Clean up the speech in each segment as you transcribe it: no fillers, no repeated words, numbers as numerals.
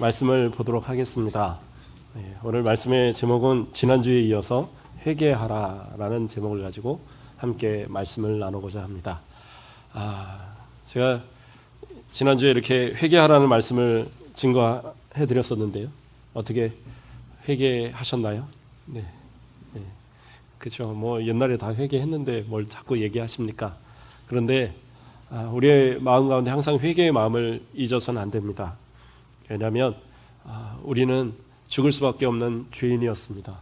말씀을 보도록 하겠습니다. 오늘 말씀의 제목은 지난주에 이어서 회개하라라는 제목을 가지고 함께 말씀을 나누고자 합니다. 제가 지난주에 이렇게 회개하라는 말씀을 증거해 드렸었는데요. 어떻게 회개하셨나요? 네. 그렇죠. 뭐 옛날에 다 회개했는데 뭘 자꾸 얘기하십니까? 그런데 우리의 마음 가운데 항상 회개의 마음을 잊어서는 안 됩니다. 왜냐하면 우리는 죽을 수밖에 없는 죄인이었습니다.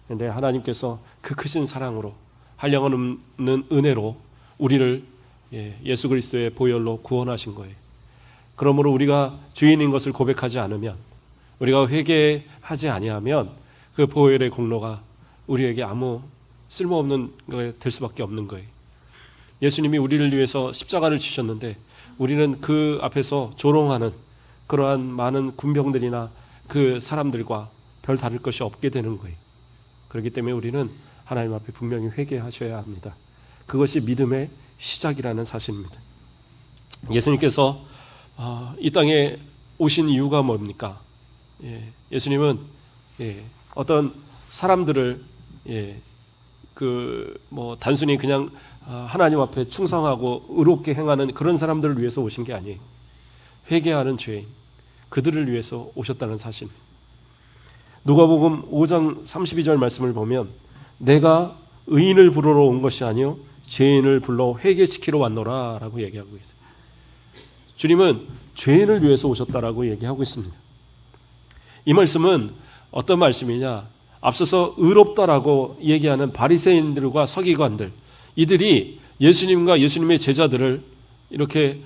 그런데 하나님께서 그 크신 사랑으로 한량없는 은혜로 우리를 예수 그리스도의 보혈로 구원하신 거예요. 그러므로 우리가 죄인인 것을 고백하지 않으면, 우리가 회개하지 아니하면 그 보혈의 공로가 우리에게 아무 쓸모없는 것이 될 수밖에 없는 거예요. 예수님이 우리를 위해서 십자가를 지셨는데 우리는 그 앞에서 조롱하는 그러한 많은 군병들이나 그 사람들과 별 다를 것이 없게 되는 거예요. 그렇기 때문에 우리는 하나님 앞에 분명히 회개하셔야 합니다. 그것이 믿음의 시작이라는 사실입니다. 예수님께서 이 땅에 오신 이유가 뭡니까? 예수님은 어떤 사람들을 단순히 그냥 하나님 앞에 충성하고 의롭게 행하는 그런 사람들을 위해서 오신 게 아니에요. 회개하는 죄인, 그들을 위해서 오셨다는 사실입니다. 누가복음 5장 32절 말씀을 보면 내가 의인을 부르러 온 것이 아니요 죄인을 불러 회개시키러 왔노라 라고 얘기하고 있어요. 주님은 죄인을 위해서 오셨다라고 얘기하고 있습니다. 이 말씀은 어떤 말씀이냐? 앞서서 의롭다라고 얘기하는 바리새인들과 서기관들, 이들이 예수님과 예수님의 제자들을 이렇게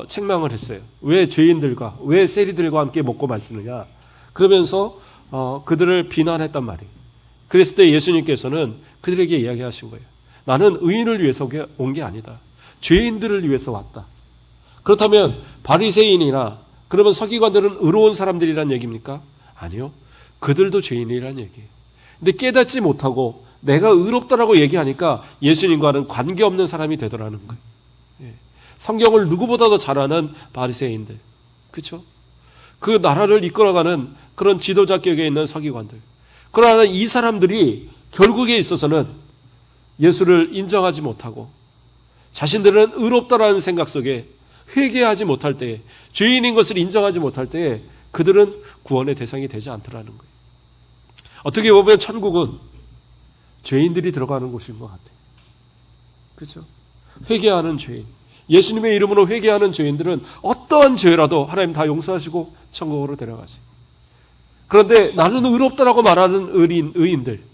책망을 했어요. 왜 죄인들과 왜 세리들과 함께 먹고 마시느냐? 그러면서 그들을 비난했단 말이에요. 그랬을 때 예수님께서는 그들에게 이야기하신 거예요. 나는 의인을 위해서 온 게 아니다. 죄인들을 위해서 왔다. 그렇다면 바리새인이나 그러면 서기관들은 의로운 사람들이란 얘기입니까? 아니요. 그들도 죄인이란 얘기예요. 근데 깨닫지 못하고 내가 의롭다라고 얘기하니까 예수님과는 관계없는 사람이 되더라는 거예요. 성경을 누구보다도 잘 아는 바리새인들, 그렇죠? 그 나라를 이끌어가는 그런 지도자격에 있는 서기관들. 그러나 이 사람들이 결국에 있어서는 예수를 인정하지 못하고 자신들은 의롭다라는 생각 속에 회개하지 못할 때에, 죄인인 것을 인정하지 못할 때에 그들은 구원의 대상이 되지 않더라는 거예요. 어떻게 보면 천국은 죄인들이 들어가는 곳인 것 같아요. 그렇죠? 회개하는 죄인, 예수님의 이름으로 회개하는 죄인들은 어떠한 죄라도 하나님 다 용서하시고 천국으로 데려가세요. 그런데 나는 의롭다라고 말하는 의인들,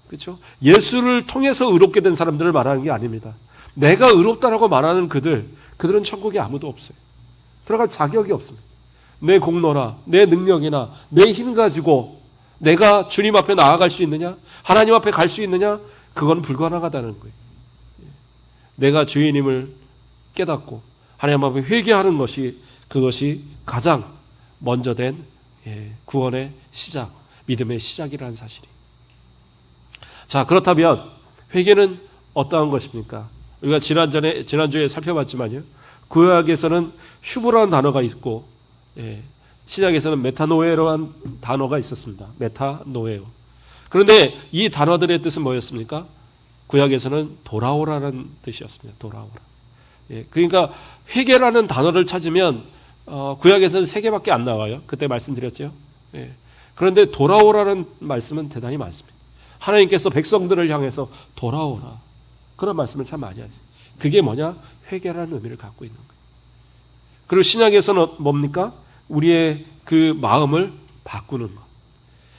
그렇죠? 예수를 통해서 의롭게 된 사람들을 말하는 게 아닙니다. 내가 의롭다라고 말하는 그들은 천국에 아무도 없어요. 들어갈 자격이 없습니다. 내 공로나 내 능력이나 내 힘 가지고 내가 주님 앞에 나아갈 수 있느냐? 하나님 앞에 갈 수 있느냐? 그건 불가능하다는 거예요. 내가 죄인임을 깨닫고 하나님 앞에 회개하는 것이, 그것이 가장 먼저 된 구원의 시작, 믿음의 시작이라는 사실이. 자, 그렇다면 회개는 어떠한 것입니까? 우리가 지난주에 살펴봤지만요, 구약에서는 슈브라는 단어가 있고 신약에서는 메타노에로한 단어가 있었습니다. 메타노에오. 그런데 이 단어들의 뜻은 뭐였습니까? 구약에서는 돌아오라는 뜻이었습니다. 돌아오라. 그러니까 회개라는 단어를 찾으면 구약에서는 3개밖에 안 나와요. 그때 말씀드렸죠. 그런데 돌아오라는 말씀은 대단히 많습니다. 하나님께서 백성들을 향해서 돌아오라, 그런 말씀을 참 많이 하세요. 그게 뭐냐? 회개라는 의미를 갖고 있는 거예요. 그리고 신약에서는 뭡니까? 우리의 그 마음을 바꾸는 것.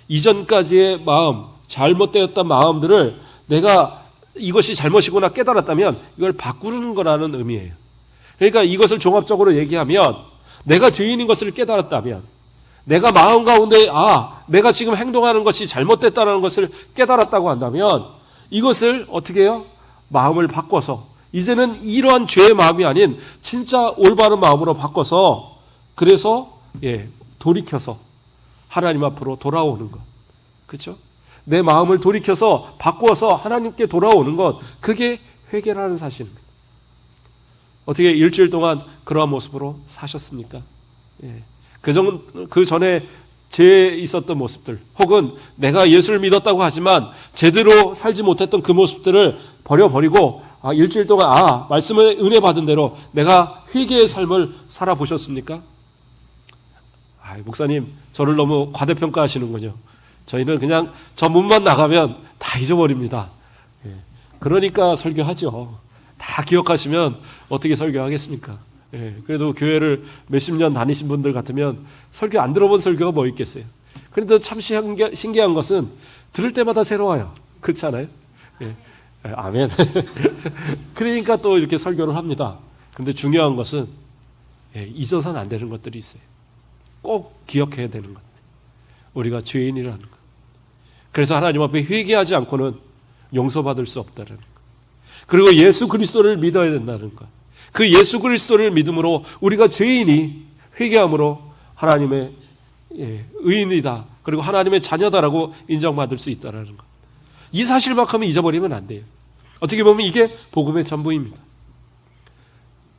이전까지의 마음, 잘못되었던 마음들을 내가 이것이 잘못이구나 깨달았다면 이걸 바꾸는 거라는 의미예요. 그러니까 이것을 종합적으로 얘기하면 내가 죄인인 것을 깨달았다면, 내가 마음 가운데 내가 지금 행동하는 것이 잘못됐다는 것을 깨달았다고 한다면 이것을 어떻게 해요? 마음을 바꿔서 이제는 이러한 죄의 마음이 아닌 진짜 올바른 마음으로 바꿔서, 그래서 돌이켜서 하나님 앞으로 돌아오는 것. 그렇죠? 내 마음을 돌이켜서 바꾸어서 하나님께 돌아오는 것, 그게 회개라는 사실입니다. 어떻게 일주일 동안 그러한 모습으로 사셨습니까? 그 전에 죄에 있었던 모습들, 혹은 내가 예수를 믿었다고 하지만 제대로 살지 못했던 그 모습들을 버려버리고 일주일 동안 말씀을 은혜 받은 대로 내가 회개의 삶을 살아보셨습니까? 목사님, 저를 너무 과대평가하시는군요. 저희는 그냥 저 문만 나가면 다 잊어버립니다. 그러니까 설교하죠. 다 기억하시면 어떻게 설교하겠습니까? 그래도 교회를 몇십 년 다니신 분들 같으면 설교 안 들어본 설교가 뭐 있겠어요. 그런데 참 신기한 것은 들을 때마다 새로워요. 그렇지 않아요? 아멘. 그러니까 또 이렇게 설교를 합니다. 그런데 중요한 것은 잊어서는 안 되는 것들이 있어요. 꼭 기억해야 되는 것. 우리가 죄인이라는 것. 그래서 하나님 앞에 회개하지 않고는 용서받을 수 없다는 것. 그리고 예수 그리스도를 믿어야 된다는 것. 그 예수 그리스도를 믿음으로 우리가 죄인이 회개함으로 하나님의 의인이다. 그리고 하나님의 자녀다라고 인정받을 수 있다는 것. 이 사실만큼은 잊어버리면 안 돼요. 어떻게 보면 이게 복음의 전부입니다.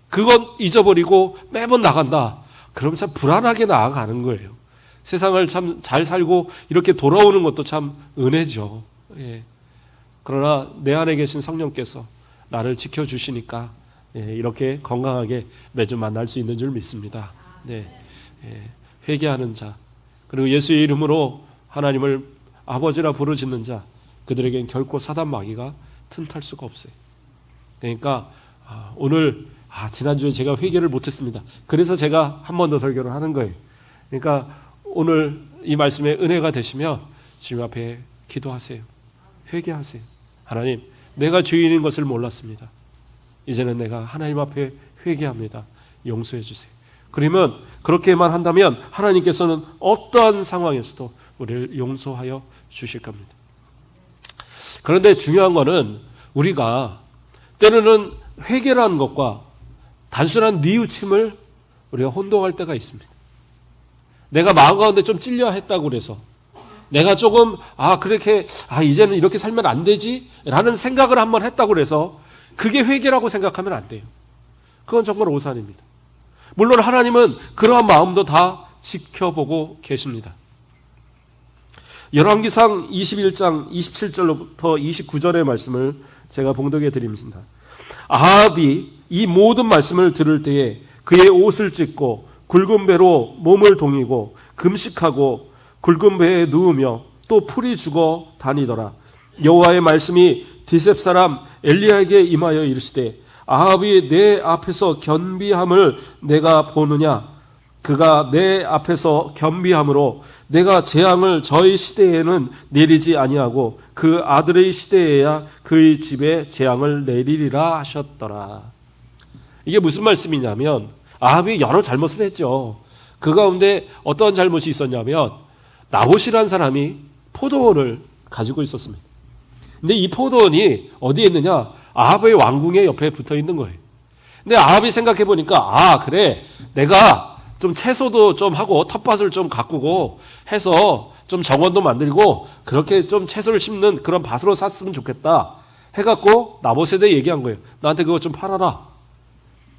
그건 잊어버리고 매번 나간다. 그럼 참 불안하게 나아가는 거예요. 세상을 참 잘 살고 이렇게 돌아오는 것도 참 은혜죠. 그러나 내 안에 계신 성령께서 나를 지켜주시니까 이렇게 건강하게 매주 만날 수 있는 줄 믿습니다. 회개하는 자, 그리고 예수의 이름으로 하나님을 아버지라 부르짖는 자, 그들에겐 결코 사단 마귀가 틈탈 수가 없어요. 그러니까 오늘 지난주에 제가 회개를 못했습니다. 그래서 제가 한 번 더 설교를 하는 거예요. 그러니까 오늘 이 말씀에 은혜가 되시면 주님 앞에 기도하세요. 회개하세요. 하나님, 내가 죄인인 것을 몰랐습니다. 이제는 내가 하나님 앞에 회개합니다. 용서해 주세요. 그러면 그렇게만 한다면 하나님께서는 어떠한 상황에서도 우리를 용서하여 주실 겁니다. 그런데 중요한 거는 우리가 때로는 회개라는 것과 단순한 뉘우침을 우리가 혼동할 때가 있습니다. 내가 마음 가운데 좀 찔려 했다고 그래서 내가 조금 그렇게 이제는 이렇게 살면 안 되지 라는 생각을 한번 했다고 그래서 그게 회개라고 생각하면 안 돼요. 그건 정말 오산입니다. 물론 하나님은 그러한 마음도 다 지켜보고 계십니다. 열왕기상 21장 27절부터 29절의 말씀을 제가 봉독해 드립니다. 아합이 이 모든 말씀을 들을 때에 그의 옷을 찢고 굵은 배로 몸을 동이고 금식하고 굵은 배에 누우며 또 풀이 죽어 다니더라. 여호와의 말씀이 디셉 사람 엘리야에게 임하여 이르시되 아합이 내 앞에서 겸비함을 내가 보느냐. 그가 내 앞에서 겸비함으로 내가 재앙을 저의 시대에는 내리지 아니하고 그 아들의 시대에야 그의 집에 재앙을 내리리라 하셨더라. 이게 무슨 말씀이냐면 아합이 여러 잘못을 했죠. 그 가운데 어떤 잘못이 있었냐면 나봇이라는 사람이 포도원을 가지고 있었습니다. 근데 이 포도원이 어디에 있느냐? 아합의 왕궁의 옆에 붙어 있는 거예요. 근데 아합이 생각해 보니까 그래, 내가 좀 채소도 좀 하고 텃밭을 좀 가꾸고 해서 좀 정원도 만들고 그렇게 좀 채소를 심는 그런 밭으로 샀으면 좋겠다 해갖고 나봇에게 얘기한 거예요. 나한테 그거 좀 팔아라.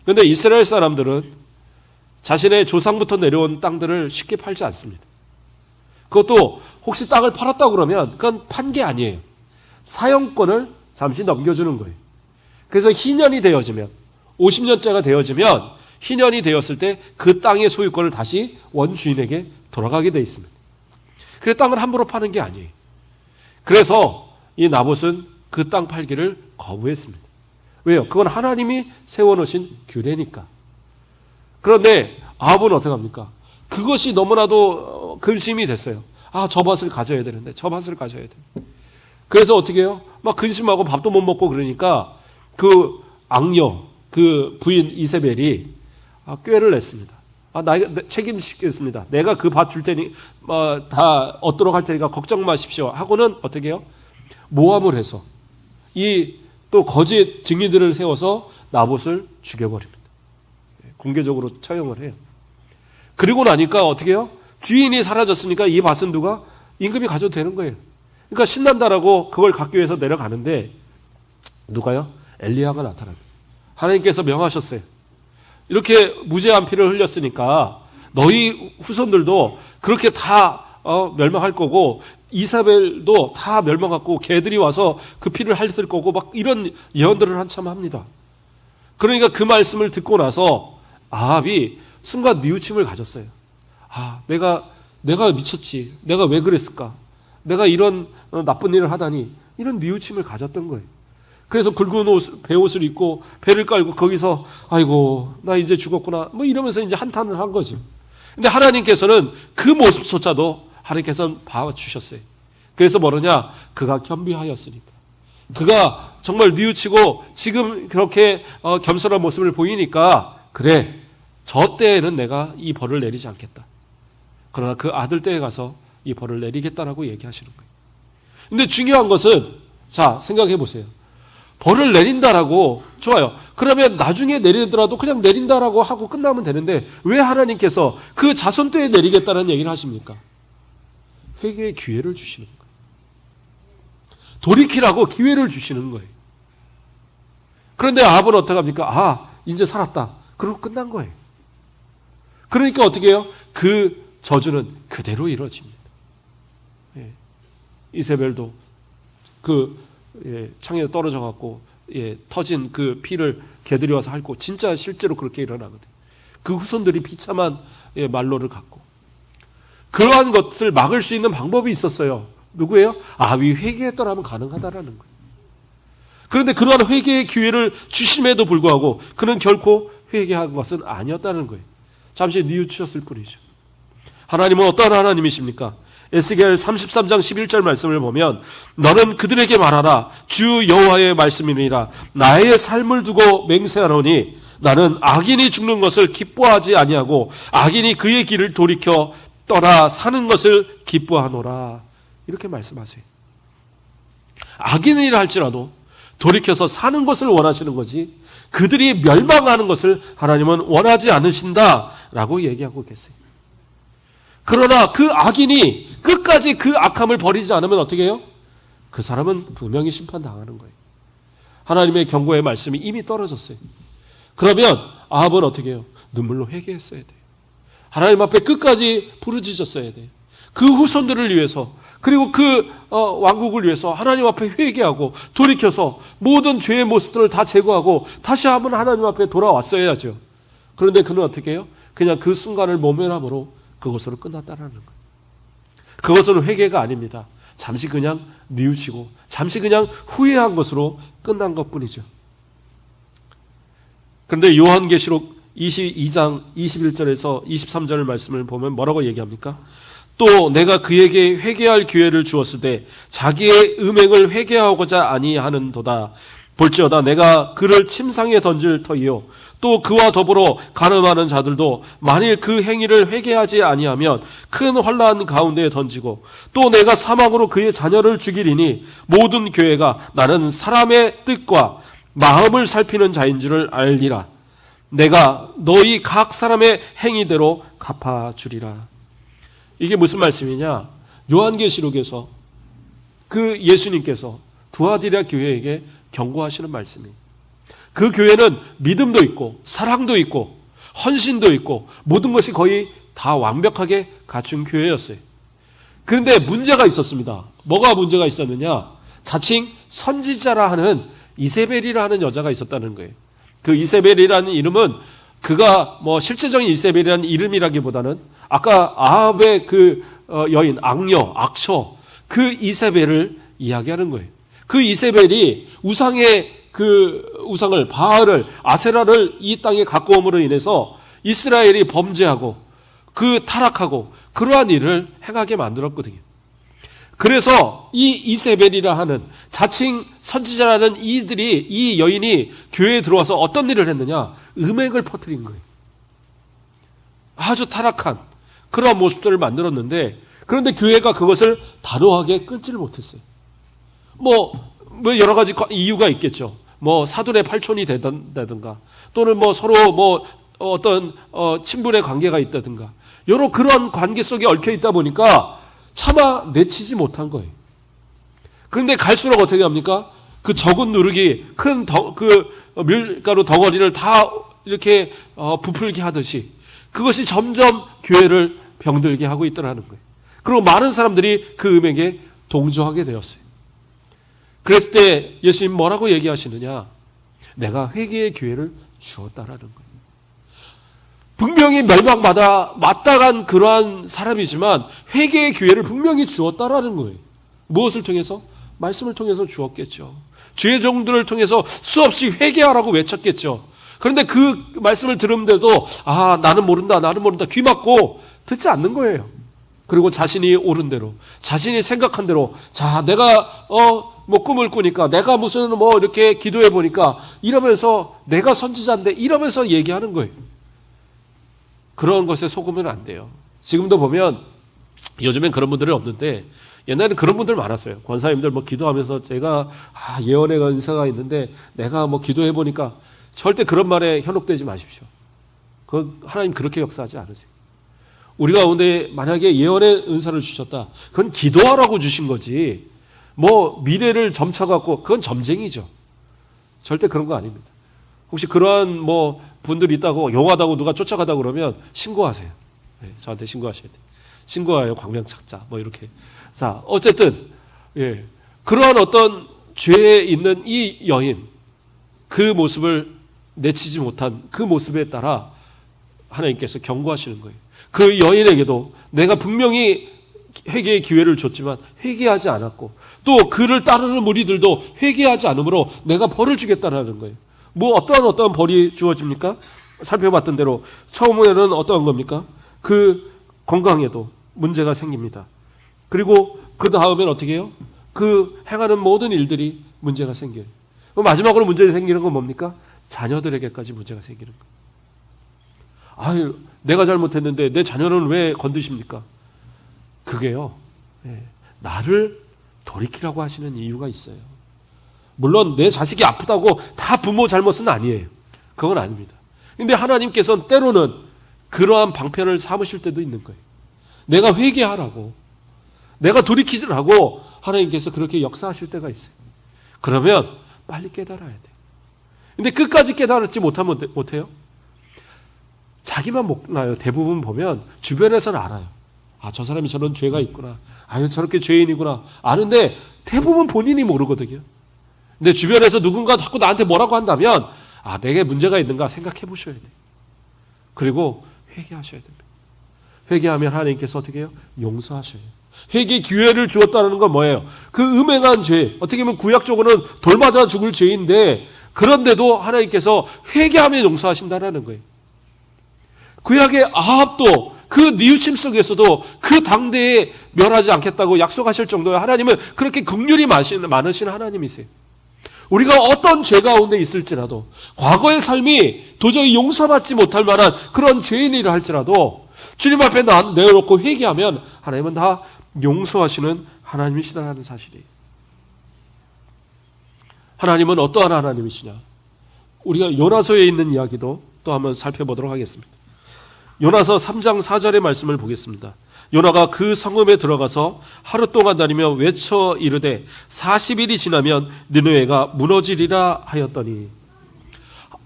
그런데 이스라엘 사람들은 자신의 조상부터 내려온 땅들을 쉽게 팔지 않습니다. 그것도 혹시 땅을 팔았다고 그러면 그건 판 게 아니에요. 사용권을 잠시 넘겨주는 거예요. 그래서 희년이 되어지면 50년째가 되어지면 희년이 되었을 때 그 땅의 소유권을 다시 원주인에게 돌아가게 돼 있습니다. 그래서 땅을 함부로 파는 게 아니에요. 그래서 이 나봇은 그 땅 팔기를 거부했습니다. 왜요? 그건 하나님이 세워놓으신 규례니까. 그런데 아합은 어떻게 합니까? 그것이 너무나도 근심이 됐어요. 저 밭을 가져야 되는데, 저 밭을 가져야 되는데. 그래서 어떻게 해요? 막 근심하고 밥도 못 먹고 그러니까 그 악녀, 그 부인 이세벨이 꾀를 냈습니다. 나 책임지겠습니다. 내가 그 밭 줄 테니 다 얻도록 할 테니까 걱정 마십시오. 하고는 어떻게 해요? 모함을 해서 이 또 거짓 증인들을 세워서 나봇을 죽여버립니다. 공개적으로 처형을 해요. 그리고 나니까 어떻게 해요? 주인이 사라졌으니까 이 밭은 누가? 임금이 가져도 되는 거예요. 그러니까 신난다라고 그걸 갖기 위해서 내려가는데 누가요? 엘리야가 나타납니다. 하나님께서 명하셨어요. 이렇게 무죄한 피를 흘렸으니까 너희 후손들도 그렇게 다 멸망할 거고 이사벨도 다 멸망하고 개들이 와서 그 피를 핥을 거고 막 이런 예언들을 한참 합니다. 그러니까 그 말씀을 듣고 나서 아합이 순간 뉘우침을 가졌어요. 내가 미쳤지. 내가 왜 그랬을까? 내가 이런 나쁜 일을 하다니, 이런 뉘우침을 가졌던 거예요. 그래서 굵은 베옷을 입고 배를 깔고 거기서 아이고 나 이제 죽었구나 뭐 이러면서 이제 한탄을 한 거죠. 근데 하나님께서는 그 모습조차도 하나님께서는 봐주셨어요. 그래서 뭐느냐? 그가 겸비하였으니까. 그가 정말 뉘우치고 지금 그렇게 겸손한 모습을 보이니까 그래, 저 때에는 내가 이 벌을 내리지 않겠다. 그러나 그 아들 때에 가서 이 벌을 내리겠다라고 얘기하시는 거예요. 근데 중요한 것은, 자, 생각해 보세요. 벌을 내린다라고, 좋아요. 그러면 나중에 내리더라도 그냥 내린다라고 하고 끝나면 되는데 왜 하나님께서 그 자손 때에 내리겠다는 얘기를 하십니까? 회개의 기회를 주시는 거예요. 돌이키라고 기회를 주시는 거예요. 그런데 아합은 어떻게 합니까? 이제 살았다. 그러고 끝난 거예요. 그러니까 어떻게 해요? 그 저주는 그대로 이루어집니다. 이세벨도 창에 떨어져 갖고 터진 그 피를 개들이 와서 핥고 진짜 실제로 그렇게 일어나거든요. 그 후손들이 비참한 말로를 갖고 그러한 것을 막을 수 있는 방법이 있었어요. 누구예요? 아합이 회개했더라면 가능하다라는 거예요. 그런데 그러한 회개의 기회를 주심에도 불구하고 그는 결코 회개한 것은 아니었다는 거예요. 잠시 뉘우치셨을 뿐이죠. 하나님은 어떠한 하나님이십니까? 에스겔 33장 11절 말씀을 보면 너는 그들에게 말하라. 주 여호와의 말씀이니라. 나의 삶을 두고 맹세하노니 나는 악인이 죽는 것을 기뻐하지 아니하고 악인이 그의 길을 돌이켜 떠나 사는 것을 기뻐하노라. 이렇게 말씀하세요. 악인이라 할지라도 돌이켜서 사는 것을 원하시는 거지 그들이 멸망하는 것을 하나님은 원하지 않으신다라고 얘기하고 계세요. 그러나 그 악인이 끝까지 그 악함을 버리지 않으면 어떻게 해요? 그 사람은 분명히 심판당하는 거예요. 하나님의 경고의 말씀이 이미 떨어졌어요. 그러면 아합은 어떻게 해요? 눈물로 회개했어야 돼요. 하나님 앞에 끝까지 부르짖었어야 돼요. 그 후손들을 위해서, 그리고 그 왕국을 위해서 하나님 앞에 회개하고 돌이켜서 모든 죄의 모습들을 다 제거하고 다시 한번 하나님 앞에 돌아왔어야죠. 그런데 그는 어떻게 해요? 그냥 그 순간을 모면함으로 그것으로 끝났다라는 거예요. 그것은 회개가 아닙니다. 잠시 그냥 뉘우치고 잠시 그냥 후회한 것으로 끝난 것뿐이죠. 그런데 요한계시록 22장 21절에서 23절 말씀을 보면 뭐라고 얘기합니까? 또 내가 그에게 회개할 기회를 주었을 때 자기의 음행을 회개하고자 아니하는도다. 볼지어다 내가 그를 침상에 던질 터이요 또 그와 더불어 가늠하는 자들도 만일 그 행위를 회개하지 아니하면 큰 환난 가운데에 던지고 또 내가 사망으로 그의 자녀를 죽이리니 모든 교회가 나는 사람의 뜻과 마음을 살피는 자인 줄을 알리라. 내가 너희 각 사람의 행위대로 갚아주리라. 이게 무슨 말씀이냐? 요한계시록에서 그 예수님께서 두아디라 교회에게 경고하시는 말씀이에요. 그 교회는 믿음도 있고 사랑도 있고 헌신도 있고 모든 것이 거의 다 완벽하게 갖춘 교회였어요. 그런데 문제가 있었습니다. 뭐가 문제가 있었느냐? 자칭 선지자라 하는 이세벨이라 하는 여자가 있었다는 거예요. 그 이세벨이라는 이름은 그가 뭐 실제적인 이세벨이라는 이름이라기보다는 아까 아합의 그 여인 악녀, 악처 그 이세벨을 이야기하는 거예요. 그 이세벨이 우상을 바알을 아세라를 이 땅에 갖고 옴으로 인해서 이스라엘이 범죄하고 그 타락하고 그러한 일을 행하게 만들었거든요. 그래서 이 이세벨이라 하는 자칭 선지자라는 이 여인이 교회에 들어와서 어떤 일을 했느냐? 음행을 퍼뜨린 거예요. 아주 타락한 그러한 모습들을 만들었는데 그런데 교회가 그것을 단호하게 끊지를 못했어요. 뭐 여러 가지 이유가 있겠죠. 뭐 사돈의 팔촌이 되든가 또는 뭐 서로 뭐 어떤 친분의 관계가 있다든가 여러 그런 관계 속에 얽혀 있다 보니까 차마 내치지 못한 거예요. 그런데 갈수록 어떻게 합니까? 그 적은 누룩이 큰 밀가루 덩어리를 다 이렇게 부풀게 하듯이 그것이 점점 교회를 병들게 하고 있더라는 거예요. 그리고 많은 사람들이 그 음행에 동조하게 되었어요. 그랬을 때 예수님 뭐라고 얘기하시느냐? 내가 회개의 기회를 주었다라는 거예요. 분명히 멸망받아 마땅한 그러한 사람이지만 회개의 기회를 분명히 주었다라는 거예요. 무엇을 통해서? 말씀을 통해서 주었겠죠. 주의 종들을 통해서 수없이 회개하라고 외쳤겠죠. 그런데 그 말씀을 들은데도 나는 모른다 귀 막고 듣지 않는 거예요. 그리고 자신이 옳은 대로, 자신이 생각한 대로, 내가 꿈을 꾸니까, 내가 무슨 이렇게 기도해 보니까 이러면서 내가 선지자인데 이러면서 얘기하는 거예요. 그런 것에 속으면 안 돼요. 지금도 보면 요즘엔 그런 분들이 없는데 옛날에는 그런 분들 많았어요. 권사님들 기도하면서 제가 예언의 은사가 있는데 내가 기도해 보니까 절대 그런 말에 현혹되지 마십시오. 하나님 그렇게 역사하지 않으세요. 우리 가운데 만약에 예언의 은사를 주셨다. 그건 기도하라고 주신 거지. 미래를 점쳐갖고 그건 점쟁이죠. 절대 그런 거 아닙니다. 혹시 그러한 분들이 있다고 용하다고 누가 쫓아가다 그러면 신고하세요. 네, 저한테 신고하셔야 돼요. 신고하여 광명착자 이렇게. 자, 어쨌든 그러한 어떤 죄에 있는 이 여인, 그 모습을 내치지 못한 그 모습에 따라 하나님께서 경고하시는 거예요. 그 여인에게도 내가 분명히 회개의 기회를 줬지만 회개하지 않았고 또 그를 따르는 무리들도 회개하지 않으므로 내가 벌을 주겠다는 거예요. 어떠한 벌이 주어집니까? 살펴봤던 대로 처음에는 어떠한 겁니까? 그 건강에도 문제가 생깁니다. 그리고 그 다음엔 어떻게 해요? 그 행하는 모든 일들이 문제가 생겨요. 마지막으로 문제가 생기는 건 뭡니까? 자녀들에게까지 문제가 생기는 거예요. 내가 잘못했는데 내 자녀는 왜 건드십니까? 그게요, 나를 돌이키라고 하시는 이유가 있어요. 물론 내 자식이 아프다고 다 부모 잘못은 아니에요. 그건 아닙니다. 근데 하나님께서는 때로는 그러한 방편을 삼으실 때도 있는 거예요. 내가 회개하라고, 내가 돌이키라고 하나님께서 그렇게 역사하실 때가 있어요. 그러면 빨리 깨달아야 돼요. 근데 끝까지 깨달지 못하면 못해요? 자기만 몰라요. 대부분 보면 주변에서는 알아요. 저 사람이 저런 죄가 있구나. 저렇게 죄인이구나. 아는데 대부분 본인이 모르거든요. 근데 주변에서 누군가 자꾸 나한테 뭐라고 한다면 내게 문제가 있는가 생각해 보셔야 돼요. 그리고 회개하셔야 됩니다. 회개하면 하나님께서 어떻게 해요? 용서하셔요. 회개 기회를 주었다는 건 뭐예요? 그 음행한 죄, 어떻게 보면 구약적으로는 돌 맞아 죽을 죄인데 그런데도 하나님께서 회개하면 용서하신다는 거예요. 구약의 아합도 그 뉘우침 속에서도 그 당대에 멸하지 않겠다고 약속하실 정도로 하나님은 그렇게 긍휼이 많으신 하나님이세요. 우리가 어떤 죄 가운데 있을지라도 과거의 삶이 도저히 용서받지 못할 만한 그런 죄인이라 할지라도 주님 앞에 내어놓고 회개하면 하나님은 다 용서하시는 하나님이시다는 사실이에요. 하나님은 어떠한 하나님이시냐? 우리가 요나서에 있는 이야기도 또 한번 살펴보도록 하겠습니다. 요나서 3장 4절의 말씀을 보겠습니다. 요나가 그 성읍에 들어가서 하루 동안 다니며 외쳐 이르되 40일이 지나면 니느웨가 무너지리라 하였더니,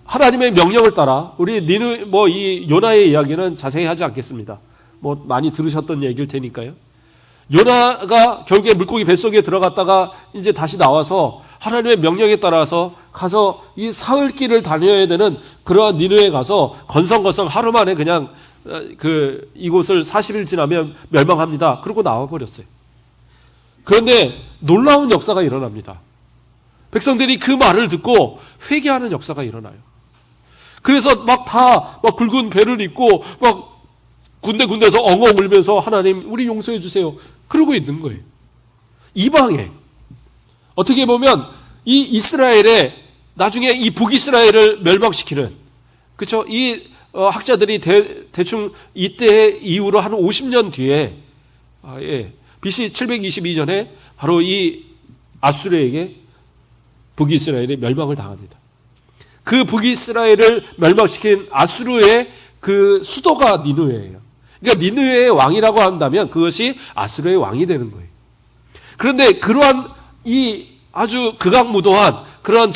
하나님의 명령을 따라 우리 이 요나의 이야기는 자세히 하지 않겠습니다. 많이 들으셨던 얘기일 테니까요. 요나가 결국에 물고기 뱃속에 들어갔다가 이제 다시 나와서 하나님의 명령에 따라서 가서 이 사흘길을 다녀야 되는 그러한 니느웨에 가서 건성건성 하루 만에 그냥 이곳을 40일 지나면 멸망합니다. 그러고 나와버렸어요. 그런데 놀라운 역사가 일어납니다. 백성들이 그 말을 듣고 회개하는 역사가 일어나요. 그래서 다 굵은 배를 입고 군데군데서 엉엉 울면서 하나님 우리 용서해 주세요. 그러고 있는 거예요. 이방에 어떻게 보면 이 이스라엘의 나중에 이 북이스라엘을 멸망시키는, 그렇죠? 이 학자들이 대충 이때 이후로 한 50년 뒤에 BC 722년에 바로 이 아수르에게 북이스라엘이 멸망을 당합니다. 그 북이스라엘을 멸망시킨 아수르의 그 수도가 니느웨예요. 그러니까 니느웨의 왕이라고 한다면 그것이 아수르의 왕이 되는 거예요. 그런데 그러한 이 아주 극악무도한 그러한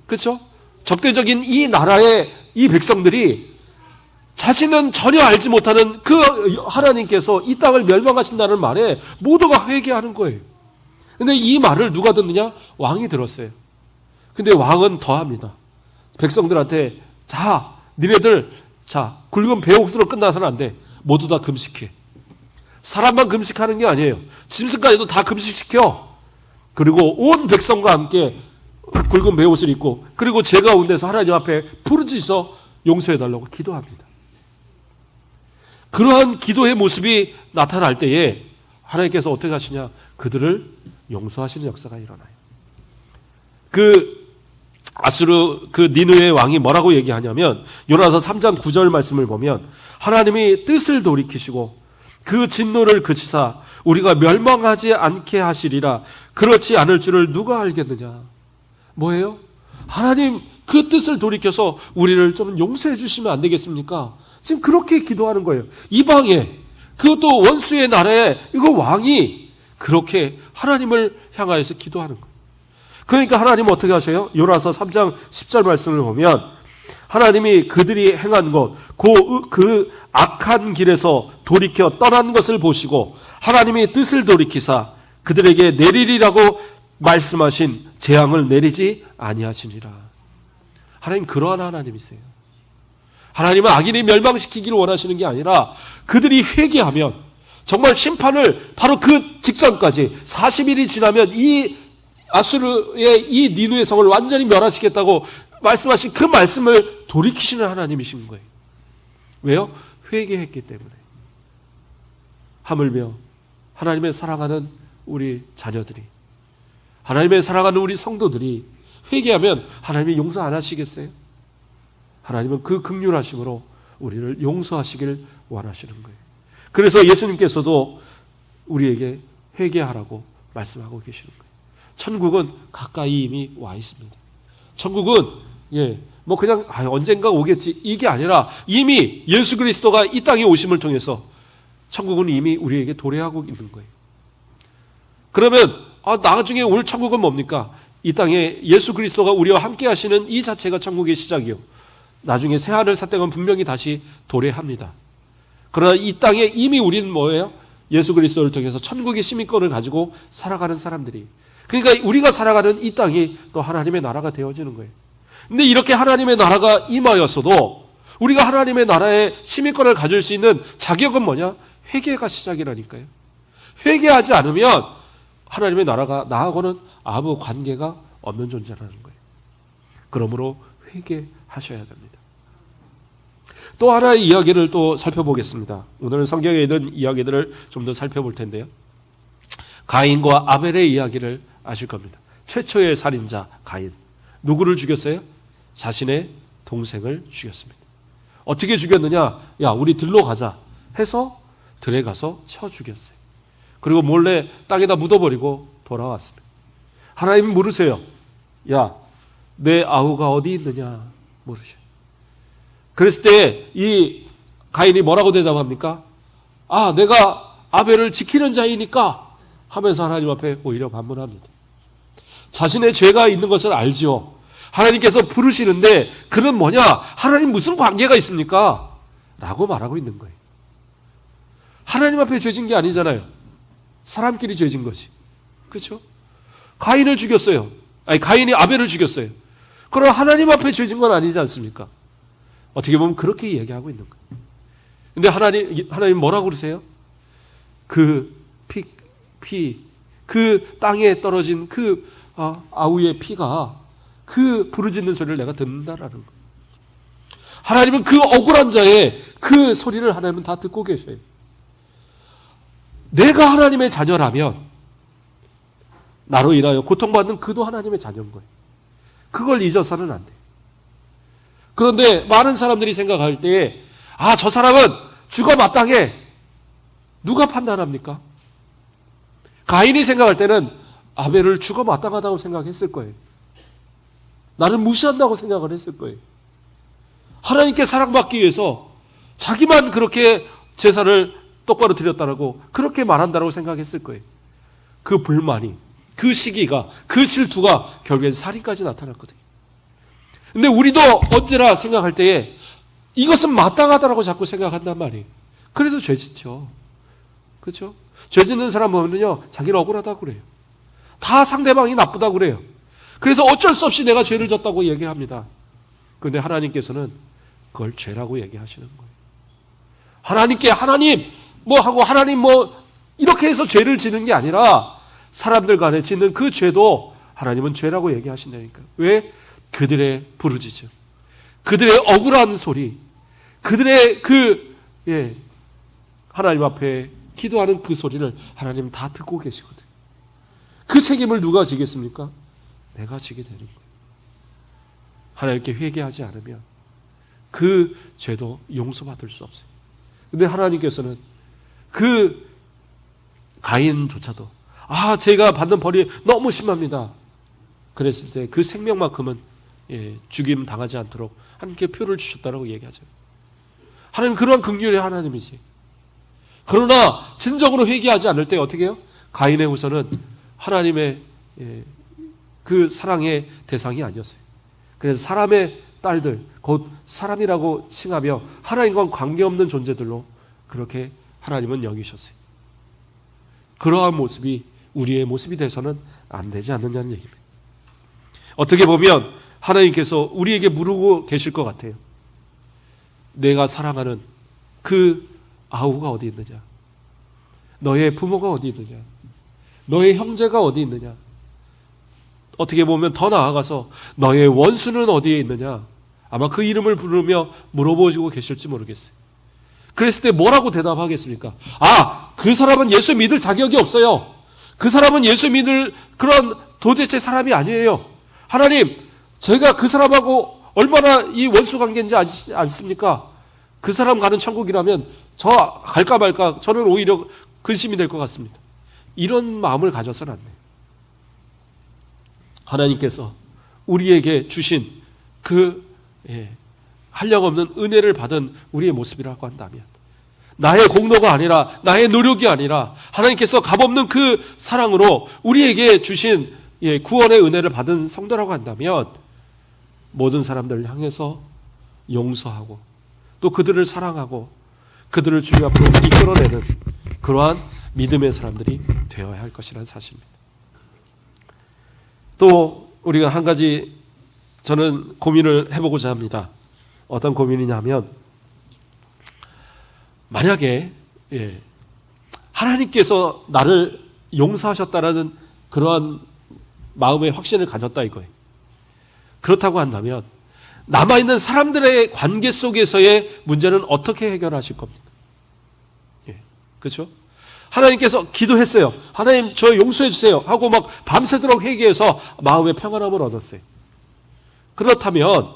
그렇죠? 적대적인 이 나라의 이 백성들이 자신은 전혀 알지 못하는 그 하나님께서 이 땅을 멸망하신다는 말에 모두가 회개하는 거예요. 근데 이 말을 누가 듣느냐? 왕이 들었어요. 근데 왕은 더합니다. 백성들한테 자, 니네들 자, 굵은 배옥수로 끝나서는 안 돼. 모두 다 금식해. 사람만 금식하는 게 아니에요. 짐승까지도 다 금식시켜. 그리고 온 백성과 함께 굵은 배옷을 입고, 그리고 제 가운데서 하나님 앞에 부르짖어 용서해달라고 기도합니다. 그러한 기도의 모습이 나타날 때에 하나님께서 어떻게 하시냐? 그들을 용서하시는 역사가 일어나요. 아수르 니느웨의 왕이 뭐라고 얘기하냐면, 요나서 3장 9절 말씀을 보면 하나님이 뜻을 돌이키시고 그 진노를 그치사 우리가 멸망하지 않게 하시리라. 그렇지 않을 줄을 누가 알겠느냐. 뭐예요? 하나님 그 뜻을 돌이켜서 우리를 좀 용서해 주시면 안 되겠습니까? 지금 그렇게 기도하는 거예요. 이방에, 그것도 원수의 나라에 이거 왕이 그렇게 하나님을 향하여서 기도하는 거예요. 그러니까 하나님은 어떻게 하셔요? 요나서 3장 10절 말씀을 보면 하나님이 그들이 행한 것, 그 악한 길에서 돌이켜 떠난 것을 보시고 하나님이 뜻을 돌이키사 그들에게 내리리라고 말씀하신 재앙을 내리지 아니하시니라. 하나님 그러한 하나님이세요. 하나님은 악인이 멸망시키기를 원하시는 게 아니라 그들이 회개하면 정말 심판을 바로 그 직전까지 40일이 지나면 이 아수르의 이 니느웨 성을 완전히 멸하시겠다고 말씀하신 그 말씀을 돌이키시는 하나님이신 거예요. 왜요? 회개했기 때문에. 하물며 하나님의 사랑하는 우리 자녀들이, 하나님의 사랑하는 우리 성도들이 회개하면 하나님이 용서 안 하시겠어요? 하나님은 그 긍휼하심으로 우리를 용서하시길 원하시는 거예요. 그래서 예수님께서도 우리에게 회개하라고 말씀하고 계시는 거예요. 천국은 가까이 이미 와 있습니다. 천국은 뭐 그냥 언젠가 오겠지 이게 아니라 이미 예수 그리스도가 이 땅에 오심을 통해서 천국은 이미 우리에게 도래하고 있는 거예요. 그러면 나중에 올 천국은 뭡니까? 이 땅에 예수 그리스도가 우리와 함께 하시는 이 자체가 천국의 시작이요. 나중에 새하늘 새 땅은 분명히 다시 도래합니다. 그러나 이 땅에 이미 우리는 뭐예요? 예수 그리스도를 통해서 천국의 시민권을 가지고 살아가는 사람들이. 그러니까 우리가 살아가는 이 땅이 또 하나님의 나라가 되어지는 거예요. 근데 이렇게 하나님의 나라가 임하였어도 우리가 하나님의 나라의 시민권을 가질 수 있는 자격은 뭐냐? 회개가 시작이라니까요. 회개하지 않으면 하나님의 나라가 나하고는 아무 관계가 없는 존재라는 거예요. 그러므로 회개하셔야 됩니다. 또 하나의 이야기를 또 살펴보겠습니다. 오늘은 성경에 있는 이야기들을 좀 더 살펴볼 텐데요. 가인과 아벨의 이야기를 아실 겁니다. 최초의 살인자 가인. 누구를 죽였어요? 자신의 동생을 죽였습니다. 어떻게 죽였느냐? 야, 우리 들로 가자 해서 들에 가서 쳐 죽였어요. 그리고 몰래 땅에다 묻어버리고 돌아왔습니다. 하나님 물으세요. 야, 내 아우가 어디 있느냐? 물으셔요. 그랬을 때 이 가인이 뭐라고 대답합니까? 내가 아벨을 지키는 자이니까 하면서 하나님 앞에 오히려 반문합니다. 자신의 죄가 있는 것을 알지요. 하나님께서 부르시는데 그는 뭐냐? 하나님 무슨 관계가 있습니까? 라고 말하고 있는 거예요. 하나님 앞에 죄진 게 아니잖아요. 사람끼리 죄진 거지. 그렇죠? 가인을 죽였어요. 가인이 아벨을 죽였어요. 그럼 하나님 앞에 죄진 건 아니지 않습니까? 어떻게 보면 그렇게 이야기하고 있는 거예요. 근데 하나님 뭐라고 그러세요? 그 땅에 떨어진 그 아우의 피가 그 부르짖는 소리를 내가 듣는다라는 거예요. 하나님은 그 억울한 자의 그 소리를 하나님은 다 듣고 계셔요. 내가 하나님의 자녀라면 나로 인하여 고통받는 그도 하나님의 자녀인 거예요. 그걸 잊어서는 안 돼요. 그런데 많은 사람들이 생각할 때 저 사람은 죽어 마땅해. 누가 판단합니까? 가인이 생각할 때는 아벨을 죽어 마땅하다고 생각했을 거예요. 나를 무시한다고 생각을 했을 거예요. 하나님께 사랑받기 위해서 자기만 그렇게 제사를 똑바로 드렸다라고 그렇게 말한다라고 생각했을 거예요. 그 불만이, 그 시기가, 그 질투가 결국엔 살인까지 나타났거든요. 근데 우리도 언제나 생각할 때에 이것은 마땅하다라고 자꾸 생각한단 말이에요. 그래도 죄 짓죠. 그렇죠? 죄 짓는 사람 보면요, 자기는 억울하다고 그래요. 다 상대방이 나쁘다고 그래요. 그래서 어쩔 수 없이 내가 죄를 졌다고 얘기합니다. 그런데 하나님께서는 그걸 죄라고 얘기하시는 거예요. 하나님께 하나님 뭐 하고 하나님 뭐 이렇게 해서 죄를 지는 게 아니라 사람들 간에 짓는 그 죄도 하나님은 죄라고 얘기하신다니까요. 왜? 그들의 부르짖음, 그들의 억울한 소리, 그들의 하나님 앞에 기도하는 그 소리를 하나님 다 듣고 계시거든요. 그 책임을 누가 지겠습니까? 내가 지게 되는 거예요. 하나님께 회개하지 않으면 그 죄도 용서받을 수 없어요. 근데 하나님께서는 그 가인조차도 제가 받는 벌이 너무 심합니다. 그랬을 때 그 생명만큼은 죽임 당하지 않도록 하나님께 표를 주셨다라고 얘기하죠. 하나님 그러한 긍휼의 하나님이지. 그러나 진정으로 회개하지 않을 때 어떻게 해요? 가인의 후손은 하나님의 그 사랑의 대상이 아니었어요. 그래서 사람의 딸들, 곧 사람이라고 칭하며 하나님과 관계없는 존재들로 그렇게 하나님은 여기셨어요. 그러한 모습이 우리의 모습이 돼서는 안 되지 않느냐는 얘기입니다. 어떻게 보면 하나님께서 우리에게 물고 계실 것 같아요. 내가 사랑하는 그 아우가 어디 있느냐? 너의 부모가 어디 있느냐? 너의 형제가 어디 있느냐? 어떻게 보면 더 나아가서 너의 원수는 어디에 있느냐? 아마 그 이름을 부르며 물어보시고 계실지 모르겠어요. 그랬을 때 뭐라고 대답하겠습니까? 그 사람은 예수 믿을 자격이 없어요. 그 사람은 예수 믿을 그런 도대체 사람이 아니에요. 하나님, 제가 그 사람하고 얼마나 이 원수 관계인지 아시지 않습니까? 그 사람 가는 천국이라면 저 갈까 말까 저는 오히려 근심이 될 것 같습니다. 이런 마음을 가져서는 안 돼요. 하나님께서 우리에게 주신 그 한량없는 은혜를 받은 우리의 모습이라고 한다면, 나의 공로가 아니라 나의 노력이 아니라 하나님께서 값없는 그 사랑으로 우리에게 주신 구원의 은혜를 받은 성도라고 한다면, 모든 사람들을 향해서 용서하고 또 그들을 사랑하고 그들을 주님 앞으로 이끌어내는 그러한 믿음의 사람들이 되어야 할 것이라는 사실입니다. 또 우리가 한 가지 저는 고민을 해보고자 합니다. 어떤 고민이냐 하면, 만약에 하나님께서 나를 용서하셨다라는 그러한 마음의 확신을 가졌다 이거예요. 그렇다고 한다면 남아있는 사람들의 관계 속에서의 문제는 어떻게 해결하실 겁니까? 그렇죠? 하나님께서 기도했어요. 하나님 저 용서해 주세요 하고 막 밤새도록 회개해서 마음의 평안함을 얻었어요. 그렇다면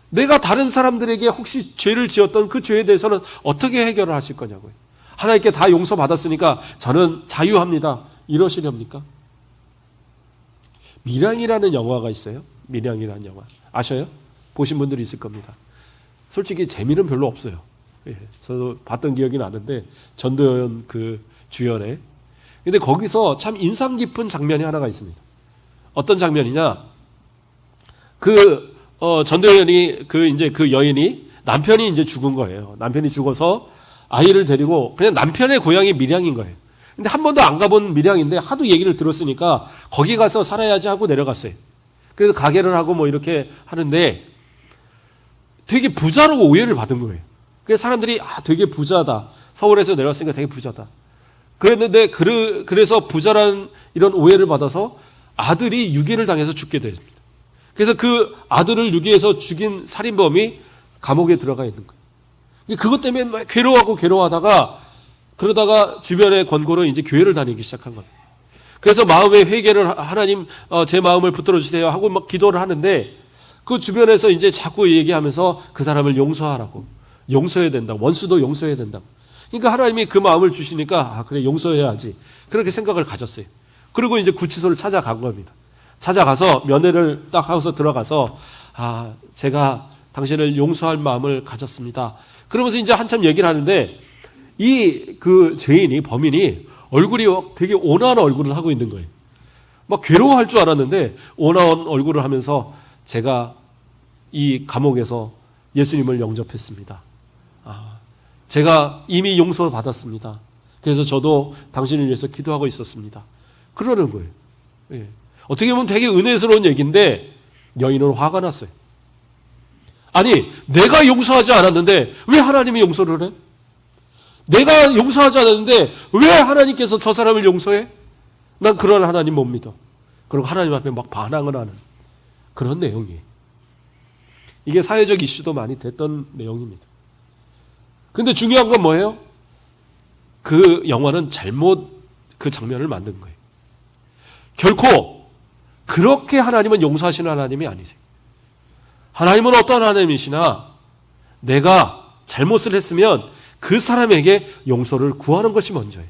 내가 다른 사람들에게 혹시 죄를 지었던 그 죄에 대해서는 어떻게 해결을 하실 거냐고요. 하나님께 다 용서받았으니까 저는 자유합니다, 이러시렵니까? 밀양이라는 영화가 있어요. 밀양이라는 영화 아셔요? 보신 분들이 있을 겁니다. 솔직히 재미는 별로 없어요. 저도 봤던 기억이 나는데, 전도연 그 주연의. 근데 거기서 참 인상 깊은 장면이 하나가 있습니다. 어떤 장면이냐? 전도연이 그 여인이 남편이 이제 죽은 거예요. 남편이 죽어서 아이를 데리고 그냥 남편의 고향이 밀양인 거예요. 근데 한 번도 안 가본 밀양인데 하도 얘기를 들었으니까 거기 가서 살아야지 하고 내려갔어요. 그래서 가게를 하고 뭐 이렇게 하는데 되게 부자로 오해를 받은 거예요. 그래서 사람들이 되게 부자다. 서울에서 내려왔으니까 되게 부자다. 그랬는데 그래서 부자라는 이런 오해를 받아서 아들이 유괴를 당해서 죽게 됩니다. 그래서 그 아들을 유괴해서 죽인 살인범이 감옥에 들어가 있는 거예요. 그것 때문에 막 괴로워하다가 그러다가 주변의 권고로 이제 교회를 다니기 시작한 거예요. 그래서 마음의 회개를 하나님 제 마음을 붙들어 주세요 하고 막 기도를 하는데, 그 주변에서 이제 자꾸 얘기하면서 그 사람을 용서하라고, 용서해야 된다, 원수도 용서해야 된다. 그러니까 하나님이 그 마음을 주시니까 그래 용서해야지 그렇게 생각을 가졌어요. 그리고 이제 구치소를 찾아간 겁니다. 찾아가서 면회를 딱 하고서 들어가서 제가 당신을 용서할 마음을 가졌습니다. 그러면서 이제 한참 얘기를 하는데, 그 죄인이, 범인이 얼굴이 되게 온화한 얼굴을 하고 있는 거예요. 막 괴로워할 줄 알았는데 온화한 얼굴을 하면서 제가 이 감옥에서 예수님을 영접했습니다. 제가 이미 용서받았습니다. 그래서 저도 당신을 위해서 기도하고 있었습니다. 그러는 거예요. 예. 어떻게 보면 되게 은혜스러운 얘기인데 여인은 화가 났어요. 아니, 내가 용서하지 않았는데 왜 하나님이 용서를 해? 내가 용서하지 않았는데 왜 하나님께서 저 사람을 용서해? 난 그런 하나님 못 믿어. 그리고 하나님 앞에 막 반항을 하는 그런 내용이에요. 이게 사회적 이슈도 많이 됐던 내용입니다. 근데 중요한 건 뭐예요? 그 영화는 잘못 그 장면을 만든 거예요. 결코 그렇게 하나님은 용서하시는 하나님이 아니세요. 하나님은 어떤 하나님이시나 내가 잘못을 했으면 그 사람에게 용서를 구하는 것이 먼저예요.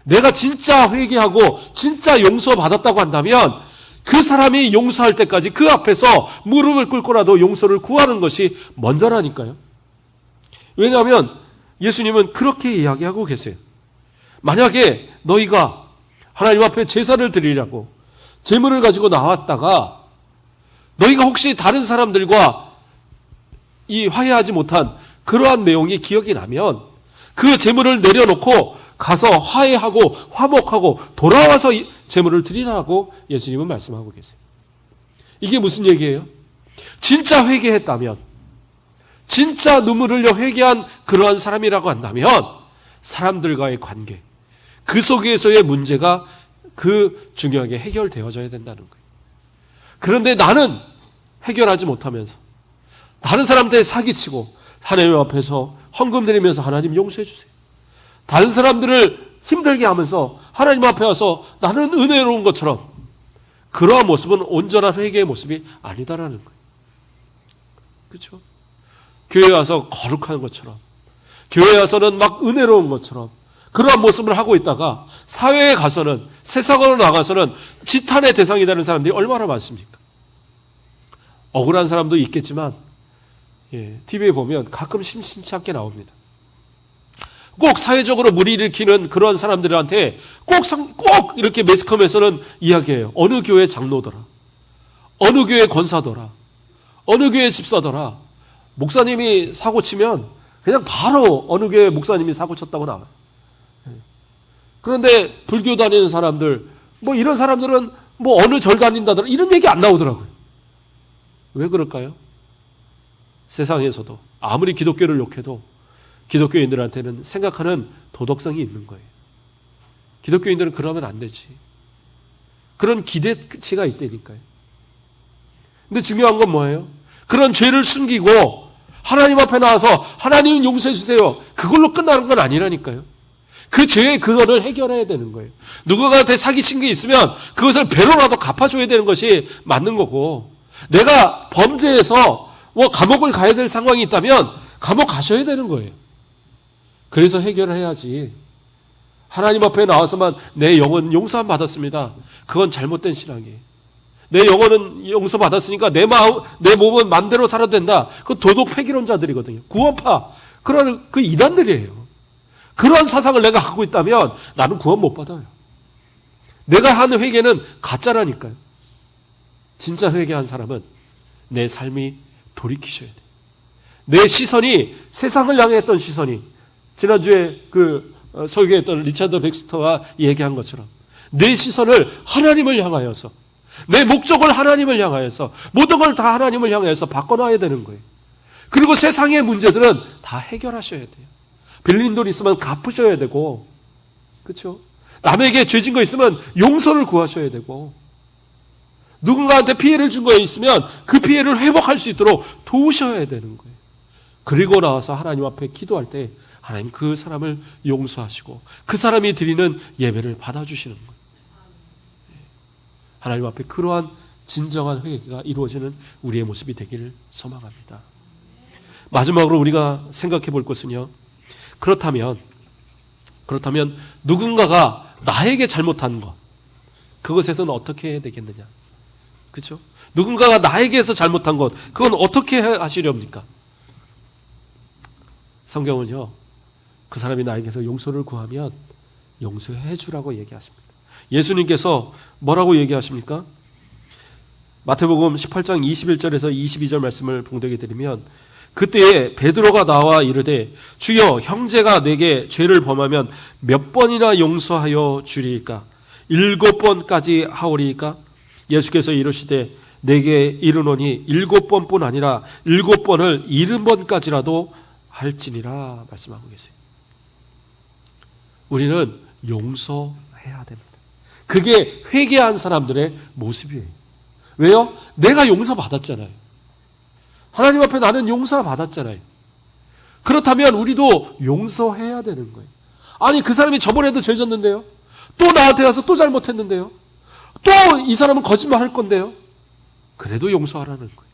내가 진짜 회개하고 진짜 용서받았다고 한다면 그 사람이 용서할 때까지 그 앞에서 무릎을 꿇고라도 용서를 구하는 것이 먼저라니까요. 왜냐하면 예수님은 그렇게 이야기하고 계세요. 만약에 너희가 하나님 앞에 제사를 드리려고 제물을 가지고 나왔다가 너희가 혹시 다른 사람들과 이 화해하지 못한 그러한 내용이 기억이 나면 그 제물을 내려놓고 가서 화해하고 화목하고 돌아와서 제물을 드리라고 예수님은 말씀하고 계세요. 이게 무슨 얘기예요? 진짜 회개했다면, 진짜 눈물을 흘려 회개한 그러한 사람이라고 한다면 사람들과의 관계, 그 속에서의 문제가 그 중요하게 해결되어져야 된다는 거예요. 그런데 나는 해결하지 못하면서 다른 사람들에 사기치고 하나님 앞에서 헌금 드리면서 하나님 용서해 주세요. 다른 사람들을 힘들게 하면서 하나님 앞에 와서 나는 은혜로운 것처럼, 그러한 모습은 온전한 회개의 모습이 아니다라는 거예요. 그렇죠? 교회에 와서 거룩한 것처럼, 교회에 와서는 막 은혜로운 것처럼 그러한 모습을 하고 있다가 사회에 가서는, 세상으로 나가서는 지탄의 대상이 되는 사람들이 얼마나 많습니까? 억울한 사람도 있겠지만 TV에 보면 가끔 심심치 않게 나옵니다. 꼭 사회적으로 무리를 일으키는 그런 사람들한테 꼭 이렇게 매스컴에서는 이야기해요. 어느 교회 장로더라, 어느 교회 권사더라, 어느 교회 집사더라. 목사님이 사고 치면 그냥 바로 어느 교회 목사님이 사고 쳤다고 나와요. 그런데 불교 다니는 사람들, 뭐 이런 사람들은 뭐 어느 절 다닌다더라, 이런 얘기 안 나오더라고요. 왜 그럴까요? 세상에서도 아무리 기독교를 욕해도 기독교인들한테는 생각하는 도덕성이 있는 거예요. 기독교인들은 그러면 안 되지. 그런 기대치가 있다니까요. 근데 중요한 건 뭐예요? 그런 죄를 숨기고 하나님 앞에 나와서 하나님 용서해 주세요, 그걸로 끝나는 건 아니라니까요. 그 죄의 근원을 해결해야 되는 거예요. 누군가한테 사기친 게 있으면 그것을 배로라도 갚아줘야 되는 것이 맞는 거고, 내가 범죄해서 감옥을 가야 될 상황이 있다면 감옥 가셔야 되는 거예요. 그래서 해결을 해야지. 하나님 앞에 나와서만 내 영혼 용서 받았습니다, 그건 잘못된 신앙이에요. 내 영혼은 용서받았으니까 내 몸은 마음대로 살아도 된다, 그 도덕 폐기론자들이거든요. 구원파, 그런 그 이단들이에요. 그러한 사상을 내가 갖고 있다면 나는 구원 못 받아요. 내가 하는 회개는 가짜라니까요. 진짜 회개한 사람은 내 삶이 돌이키셔야 돼요. 내 시선이 세상을 향해 했던 시선이, 지난주에 설교했던 리차드 백스터가 얘기한 것처럼 내 시선을 하나님을 향하여서, 내 목적을 하나님을 향하여서, 모든 걸 다 하나님을 향하여서 바꿔놔야 되는 거예요. 그리고 세상의 문제들은 다 해결하셔야 돼요. 빌린 돈 있으면 갚으셔야 되고, 그렇죠? 남에게 죄진 거 있으면 용서를 구하셔야 되고, 누군가한테 피해를 준 거에 있으면 그 피해를 회복할 수 있도록 도우셔야 되는 거예요. 그리고 나와서 하나님 앞에 기도할 때 하나님 그 사람을 용서하시고 그 사람이 드리는 예배를 받아주시는 거예요. 하나님 앞에 그러한 진정한 회개가 이루어지는 우리의 모습이 되기를 소망합니다. 마지막으로 우리가 생각해 볼 것은요, 그렇다면 누군가가 나에게 잘못한 것, 그것에서는 어떻게 해야 되겠느냐? 그렇죠? 누군가가 나에게서 잘못한 것, 그건 어떻게 하시렵니까? 성경은요, 그 사람이 나에게서 용서를 구하면 용서해 주라고 얘기하십니다. 예수님께서 뭐라고 얘기하십니까? 마태복음 18장 21절에서 22절 말씀을 봉독해 드리면 그때에 베드로가 나와 이르되 주여 형제가 내게 죄를 범하면 몇 번이나 용서하여 주리이까 7번까지 하오리이까 예수께서 이르시되 내게 이르노니 7번뿐 아니라 7번을 70번까지라도 할지니라 말씀하고 계세요. 우리는 용서해야 됩니다. 그게 회개한 사람들의 모습이에요. 왜요? 내가 용서받았잖아요. 하나님 앞에 나는 용서받았잖아요. 그렇다면 우리도 용서해야 되는 거예요. 아니 그 사람이 저번에도 죄 졌는데요. 또 나한테 가서 또 잘못했는데요. 또 이 사람은 거짓말 할 건데요. 그래도 용서하라는 거예요.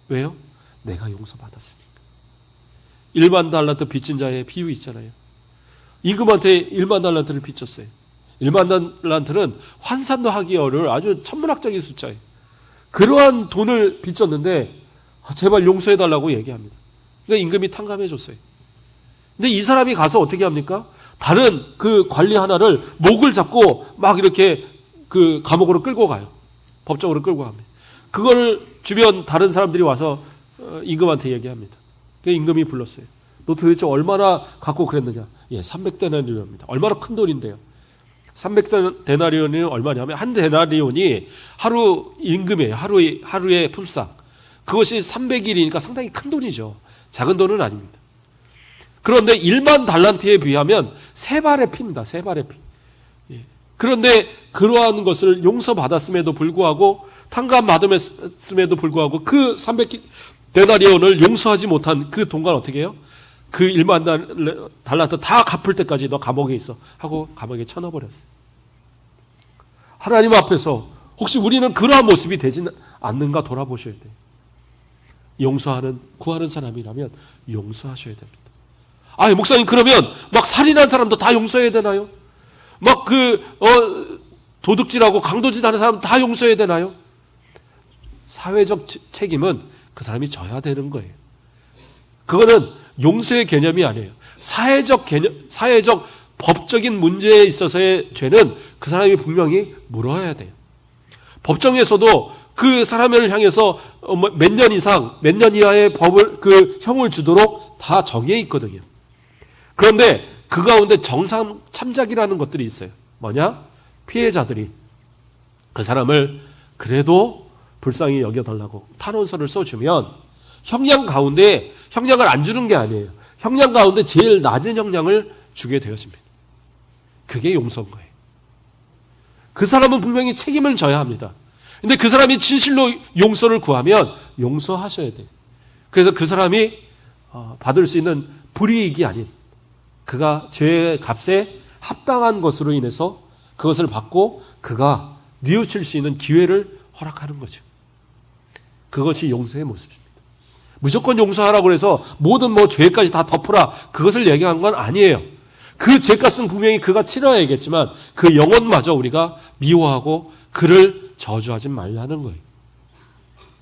왜요? 내가 용서받았으니까. 1만 달란트 빚진 자의 비유 있잖아요. 임금한테 1만 달란트를 빚졌어요. 1만 달란트는 환산도 하기 어려울 아주 천문학적인 숫자예요. 그러한 돈을 빚졌는데 제발 용서해달라고 얘기합니다. 그러니까 임금이 탕감해 줬어요. 근데 이 사람이 가서 어떻게 합니까? 다른 그 관리 하나를 목을 잡고 막 이렇게 그 감옥으로 끌고 가요. 법정으로 끌고 갑니다. 그거를 주변 다른 사람들이 와서 임금한테 얘기합니다. 그래서 임금이 불렀어요. 너 도대체 얼마나 갖고 그랬느냐? 예, 300데나리온입니다. 얼마나 큰 돈인데요. 300데나리온이 얼마냐면 한 데나리온이 하루 임금이에요. 하루의 품삯. 그것이 300일이니까 상당히 큰 돈이죠. 작은 돈은 아닙니다. 그런데 1만 달란트에 비하면 3발의 피입니다. 3발의 피. 예. 그런데 그러한 것을 용서받았음에도 불구하고 탕감받았음에도 불구하고 그 300데나리온을 용서하지 못한 그 동관 어떻게 해요? 그 1만 달란트 다 갚을 때까지 너 감옥에 있어 하고 감옥에 쳐넣어버렸어요. 하나님 앞에서 혹시 우리는 그러한 모습이 되지 않는가 돌아보셔야 돼요. 용서하는 구하는 사람이라면 용서하셔야 됩니다. 아, 목사님 그러면 막 살인한 사람도 다 용서해야 되나요? 막 도둑질하고 강도질 하는 사람 다 용서해야 되나요? 사회적 책임은 그 사람이 져야 되는 거예요. 그거는 용서의 개념이 아니에요. 사회적 법적인 문제에 있어서의 죄는 그 사람이 분명히 물어야 돼요. 법정에서도 그 사람을 향해서 몇 년 이상, 몇 년 이하의 그 형을 주도록 다 정해 있거든요. 그런데 그 가운데 정상 참작이라는 것들이 있어요. 뭐냐? 피해자들이 그 사람을 그래도 불쌍히 여겨달라고 탄원서를 써주면 형량 가운데 형량을 안 주는 게 아니에요. 형량 가운데 제일 낮은 형량을 주게 되었습니다. 그게 용서인 거예요. 그 사람은 분명히 책임을 져야 합니다. 근데 그 사람이 진실로 용서를 구하면 용서하셔야 돼요. 그래서 그 사람이 받을 수 있는 불이익이 아닌 그가 죄의 값에 합당한 것으로 인해서 그것을 받고 그가 뉘우칠 수 있는 기회를 허락하는 거죠. 그것이 용서의 모습입니다. 무조건 용서하라고 해서 모든 죄까지 다 덮으라 그것을 얘기한 건 아니에요. 그 죄값은 분명히 그가 치러야겠지만 그 영혼마저 우리가 미워하고 그를 저주하지 말라는 거예요.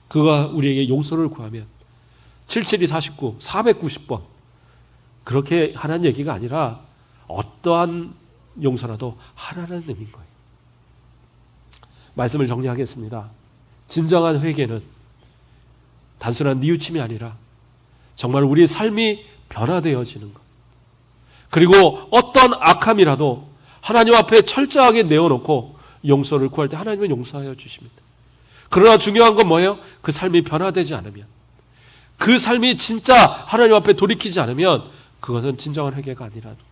그가 우리에게 용서를 구하면 77이 49, 490번 그렇게 하라는 얘기가 아니라 어떠한 용서라도 하라는 의미인 거예요. 말씀을 정리하겠습니다. 진정한 회개는 단순한 뉘우침이 아니라 정말 우리의 삶이 변화되어지는 것. 그리고 어떤 악함이라도 하나님 앞에 철저하게 내어놓고 용서를 구할 때 하나님은 용서하여 주십니다. 그러나 중요한 건 뭐예요? 그 삶이 변화되지 않으면, 그 삶이 진짜 하나님 앞에 돌이키지 않으면 그것은 진정한 회개가 아니라는 것.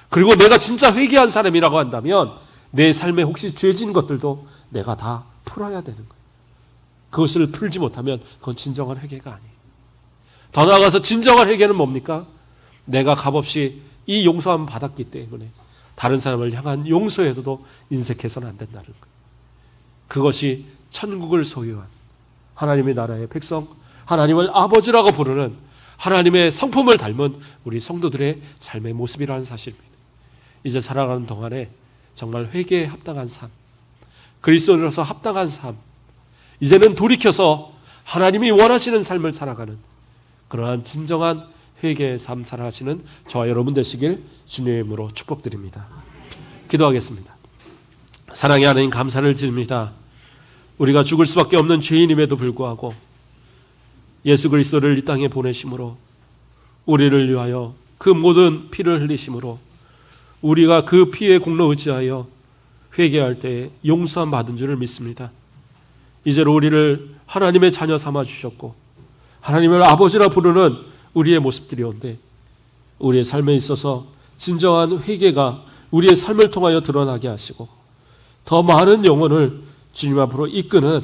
그리고 내가 진짜 회개한 사람이라고 한다면 내 삶에 혹시 죄진 것들도 내가 다 풀어야 되는 거예요. 그것을 풀지 못하면 그건 진정한 회개가 아니에요. 더 나아가서 진정한 회개는 뭡니까? 내가 값없이 이 용서함을 받았기 때문에 다른 사람을 향한 용서에도 인색해서는 안 된다는 거예요. 그것이 천국을 소유한 하나님의 나라의 백성, 하나님을 아버지라고 부르는 하나님의 성품을 닮은 우리 성도들의 삶의 모습이라는 사실입니다. 이제 살아가는 동안에 정말 회개에 합당한 삶, 그리스도인으로서 합당한 삶, 이제는 돌이켜서 하나님이 원하시는 삶을 살아가는 그러한 진정한 회개의 삶 살아가시는 저와 여러분 되시길 주님의 이름으로 축복드립니다. 기도하겠습니다. 사랑의 하나님 감사를 드립니다. 우리가 죽을 수밖에 없는 죄인임에도 불구하고 예수 그리스도를 이 땅에 보내심으로 우리를 위하여 그 모든 피를 흘리심으로 우리가 그 피의 공로 의지하여 회개할 때에 용서함 받은 줄을 믿습니다. 이제로 우리를 하나님의 자녀 삼아 주셨고 하나님을 아버지라 부르는 우리의 모습들이온데 우리의 삶에 있어서 진정한 회개가 우리의 삶을 통하여 드러나게 하시고 더 많은 영혼을 주님 앞으로 이끄는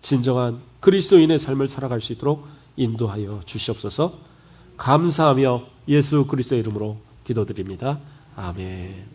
진정한 그리스도인의 삶을 살아갈 수 있도록 인도하여 주시옵소서. 감사하며 예수 그리스도의 이름으로 기도드립니다. 아멘.